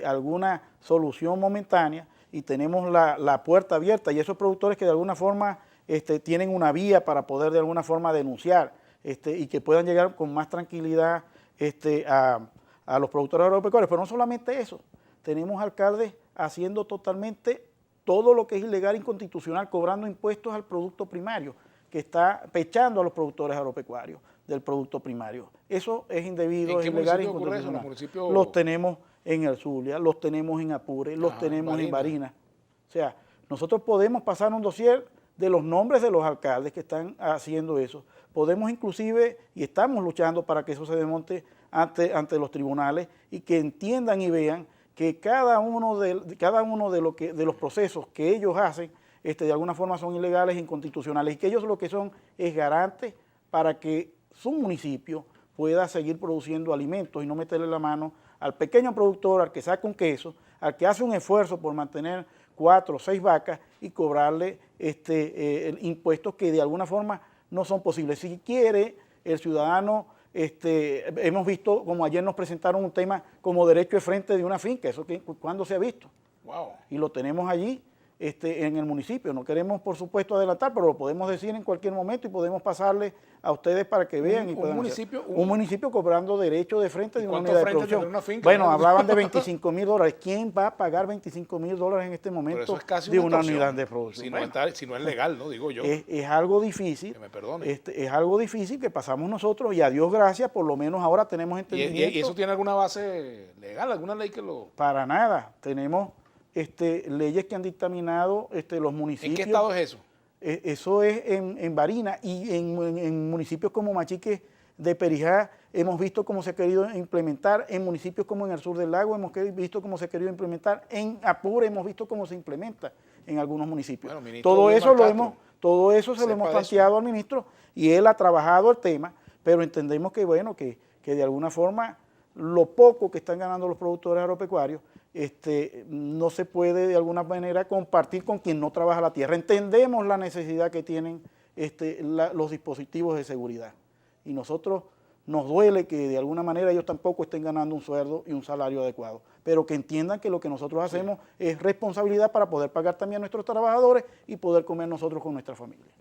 alguna solución momentánea, y tenemos la puerta abierta, y esos productores que de alguna forma tienen una vía para poder de alguna forma denunciar, y que puedan llegar con más tranquilidad a los productores agropecuarios. Pero no solamente eso, tenemos alcaldes haciendo totalmente todo lo que es ilegal e inconstitucional, cobrando impuestos al producto primario, que está pechando a los productores agropecuarios del producto primario. Eso es indebido, es ilegal e inconstitucional. Los tenemos en el Zulia, los tenemos en Apure, los tenemos en Barinas. O sea, nosotros podemos pasar un dossier de los nombres de los alcaldes que están haciendo eso. Podemos inclusive, y estamos luchando para que eso se desmonte ante los tribunales, y que entiendan y vean que cada uno de los procesos que ellos hacen de alguna forma son ilegales e inconstitucionales, y que ellos lo que son es garantes para que su municipio pueda seguir produciendo alimentos y no meterle la mano al pequeño productor, al que saca un queso, al que hace un esfuerzo por mantener 4 o 6 vacas y cobrarle impuestos que de alguna forma no son posibles. Si quiere el ciudadano, hemos visto, como ayer nos presentaron un tema como derecho de frente de una finca, eso que cuándo se ha visto. Wow. Y lo tenemos allí en el municipio. No queremos, por supuesto, adelantar, pero lo podemos decir en cualquier momento y podemos pasarle a ustedes para que vean. Un municipio cobrando derecho de frente de una unidad de producción. Bueno, hablaban de $25,000. ¿Quién va a pagar $25,000 en este momento de una unidad de producción? Si no es legal, ¿no? Digo yo. Es algo difícil. Que me perdone. Es algo difícil que pasamos nosotros, y a Dios gracias, por lo menos ahora tenemos entendimiento. ¿Y eso tiene alguna base legal, alguna ley que lo...? Para nada. Tenemos leyes que han dictaminado los municipios. ¿En qué estado es eso? Eso es en Barinas, y en municipios como Machique de Perijá hemos visto cómo se ha querido implementar, en municipios como en el sur del lago hemos visto cómo se ha querido implementar, en Apure hemos visto cómo se implementa en algunos municipios. Bueno, todo eso se lo hemos planteado al ministro, y él ha trabajado el tema, pero entendemos que bueno, que de alguna forma lo poco que están ganando los productores agropecuarios no se puede de alguna manera compartir con quien no trabaja la tierra. Entendemos la necesidad que tienen los dispositivos de seguridad, y nosotros nos duele que de alguna manera ellos tampoco estén ganando un sueldo y un salario adecuado, pero que entiendan que lo que nosotros hacemos es responsabilidad para poder pagar también a nuestros trabajadores y poder comer nosotros con nuestra familia.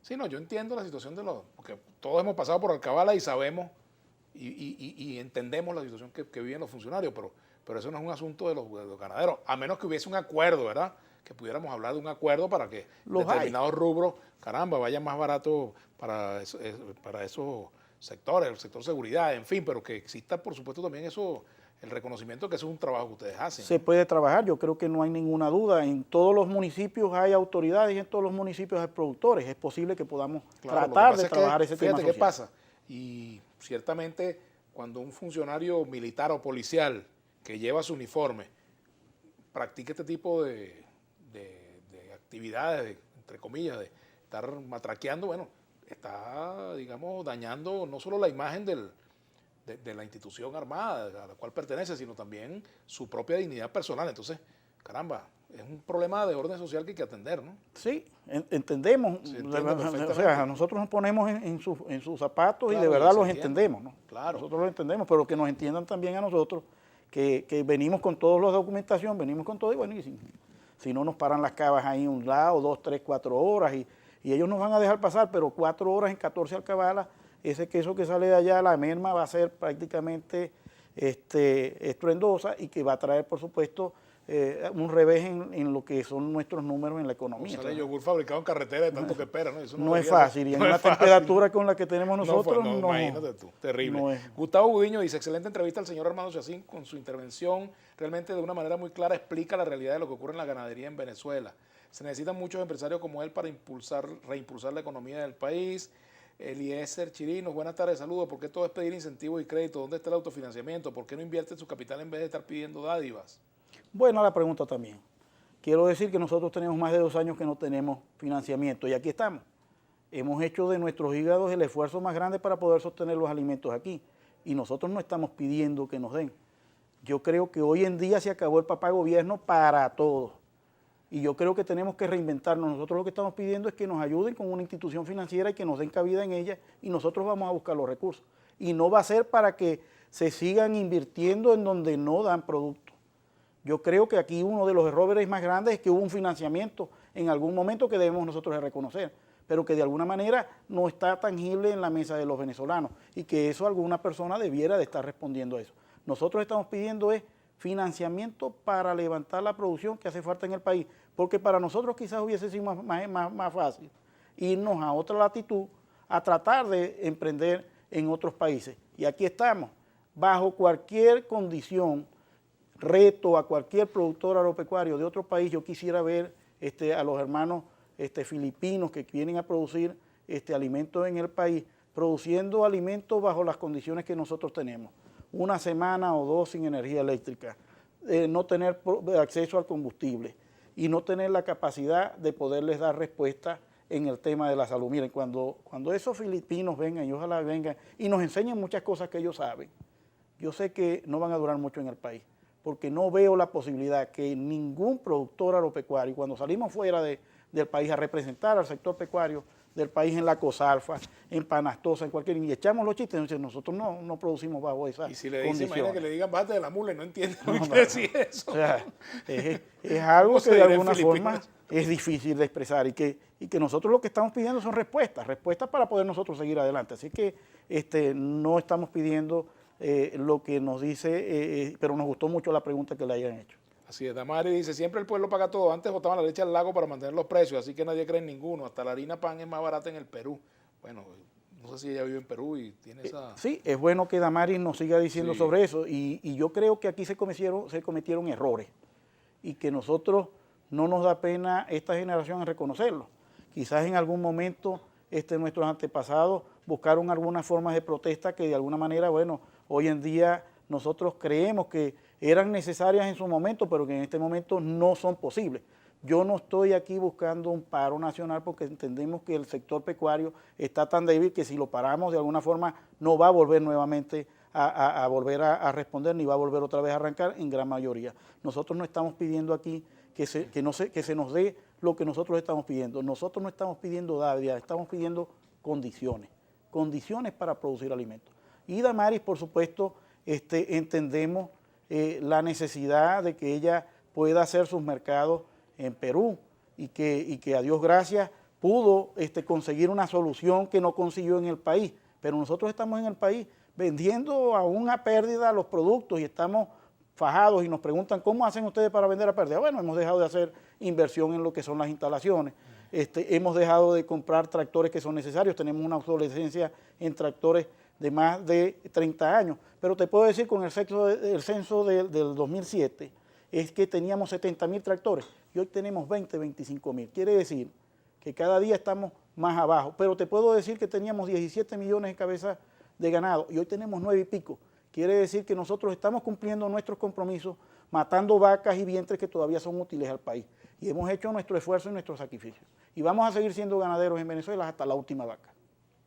Sí, no, yo entiendo la situación porque todos hemos pasado por Alcabala y sabemos y entendemos la situación que viven los funcionarios, pero eso no es un asunto de los ganaderos, a menos que hubiese un acuerdo, ¿verdad? Que pudiéramos hablar de un acuerdo para que determinados rubros, caramba, vayan más baratos para esos sectores, el sector seguridad, en fin, pero que exista, por supuesto, también el reconocimiento que eso es un trabajo que ustedes hacen. Se puede trabajar, yo creo que no hay ninguna duda. En todos los municipios hay autoridades y en todos los municipios hay productores. Es posible que podamos tratar de trabajar ese tema social. Fíjate qué pasa, y ciertamente cuando un funcionario militar o policial que lleva su uniforme practica este tipo de actividades, entre comillas, de estar matraqueando, bueno, está, digamos, dañando no solo la imagen de la institución armada a la cual pertenece, sino también su propia dignidad personal. Entonces, caramba, es un problema de orden social que hay que atender, ¿no? Sí, entendemos. O sea, nosotros nos ponemos en sus zapatos, claro, y de verdad los entendemos, ¿no? Claro. Nosotros los entendemos, pero que nos entiendan también a nosotros, que venimos con toda la documentación, venimos con todo, y bueno, y si no nos paran las cavas ahí un lado, 2, 3, 4 horas, y ellos nos van a dejar pasar, pero 4 horas en 14 alcabalas, ese queso que sale de allá, la merma va a ser prácticamente estruendosa, y que va a traer, por supuesto, un revés en lo que son nuestros números en la economía. O sea, el yogur fabricado en carretera de tanto que espera, ¿no? Eso no es fácil, y en una temperatura con la que tenemos nosotros, no, imagínate tú, terrible. No es. Gustavo Gudiño dice, excelente entrevista al señor Armando Chacín, con su intervención realmente de una manera muy clara explica la realidad de lo que ocurre en la ganadería en Venezuela. Se necesitan muchos empresarios como él para reimpulsar la economía del país. Eliezer Chirinos, buenas tardes, saludos. ¿Por qué todo es pedir incentivos y crédito? ¿Dónde está el autofinanciamiento? ¿Por qué no invierte su capital en vez de estar pidiendo dádivas? Buena la pregunta también. Quiero decir que nosotros tenemos más de 2 años que no tenemos financiamiento y aquí estamos. Hemos hecho de nuestros hígados el esfuerzo más grande para poder sostener los alimentos aquí y nosotros no estamos pidiendo que nos den. Yo creo que hoy en día se acabó el papá gobierno para todos y yo creo que tenemos que reinventarnos. Nosotros lo que estamos pidiendo es que nos ayuden con una institución financiera y que nos den cabida en ella y nosotros vamos a buscar los recursos. Y no va a ser para que se sigan invirtiendo en donde no dan productos. Yo creo que aquí uno de los errores más grandes es que hubo un financiamiento en algún momento que debemos nosotros de reconocer, pero que de alguna manera no está tangible en la mesa de los venezolanos y que eso alguna persona debiera de estar respondiendo a eso. Nosotros estamos pidiendo es financiamiento para levantar la producción que hace falta en el país, porque para nosotros quizás hubiese sido más fácil irnos a otra latitud a tratar de emprender en otros países. Y aquí estamos, bajo cualquier condición, reto a cualquier productor agropecuario de otro país. Yo quisiera ver a los hermanos filipinos que vienen a producir alimentos en el país, produciendo alimentos bajo las condiciones que nosotros tenemos. 1 semana o 2 sin energía eléctrica, no tener acceso al combustible y no tener la capacidad de poderles dar respuesta en el tema de la salud. Miren, cuando esos filipinos vengan, y ojalá vengan, y nos enseñen muchas cosas que ellos saben, yo sé que no van a durar mucho en el país, porque no veo la posibilidad que ningún productor agropecuario, cuando salimos fuera del país a representar al sector pecuario del país en la COSALFA, en Panastosa, en cualquier, y echamos los chistes, entonces nosotros no producimos bajo esa Y si le dicen, imagina que le digan bájate de la mula y no entiende no, quiere decir eso. O sea, es algo que de alguna forma es difícil de expresar y que nosotros lo que estamos pidiendo son respuestas para poder nosotros seguir adelante. Así que no estamos pidiendo lo que nos dice, pero nos gustó mucho la pregunta que le hayan hecho. Así es, Damari dice, siempre el pueblo paga todo. Antes botaban la leche al lago para mantener los precios, así que nadie cree en ninguno. Hasta la harina pan es más barata en el Perú. Bueno, no sé si ella vive en Perú y tiene esa... Sí, es bueno que Damari nos siga diciendo Sí. sobre eso y yo creo que aquí se cometieron errores y que nosotros no nos da pena esta generación en reconocerlo. Quizás en algún momento nuestros antepasados buscaron algunas formas de protesta que de alguna manera, bueno, hoy en día nosotros creemos que eran necesarias en su momento, pero que en este momento no son posibles. Yo no estoy aquí buscando un paro nacional porque entendemos que el sector pecuario está tan débil que si lo paramos de alguna forma no va a volver nuevamente a volver a responder ni va a volver otra vez a arrancar en gran mayoría. Nosotros no estamos pidiendo aquí que se nos dé lo que nosotros estamos pidiendo. Nosotros no estamos pidiendo dádivas, estamos pidiendo condiciones para producir alimentos. Y Damaris, por supuesto, entendemos la necesidad de que ella pueda hacer sus mercados en Perú y que a Dios gracias pudo conseguir una solución que no consiguió en el país. Pero nosotros estamos en el país vendiendo a una pérdida los productos y estamos fajados y nos preguntan ¿cómo hacen ustedes para vender a pérdida? Bueno, hemos dejado de hacer inversión en lo que son las instalaciones. Hemos dejado de comprar tractores que son necesarios, tenemos una obsolescencia en tractores de más de 30 años, pero te puedo decir con el censo del 2007 es que teníamos 70.000 tractores y hoy tenemos 25.000, quiere decir que cada día estamos más abajo, pero te puedo decir que teníamos 17 millones de cabezas de ganado y hoy tenemos 9 y pico, quiere decir que nosotros estamos cumpliendo nuestros compromisos, matando vacas y vientres que todavía son útiles al país y hemos hecho nuestro esfuerzo y nuestro sacrificio y vamos a seguir siendo ganaderos en Venezuela hasta la última vaca.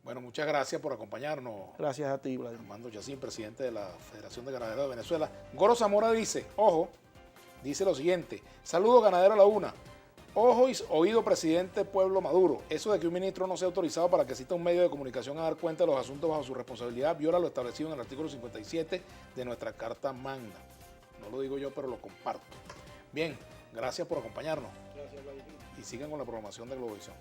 Bueno, muchas gracias por acompañarnos. Gracias a ti, Vladimir. Armando Chacín, presidente de la Federación de Ganaderos de Venezuela. Goro Zamora dice, ojo, dice lo siguiente, saludo ganadero a la una. Ojo y oído, presidente Pueblo Maduro. Eso de que un ministro no sea autorizado para que asista a un medio de comunicación a dar cuenta de los asuntos bajo su responsabilidad viola lo establecido en el artículo 57 de nuestra Carta Magna. No lo digo yo, pero lo comparto. Bien, gracias por acompañarnos. Gracias, Vladimir. Y sigan con la programación de Globovisión.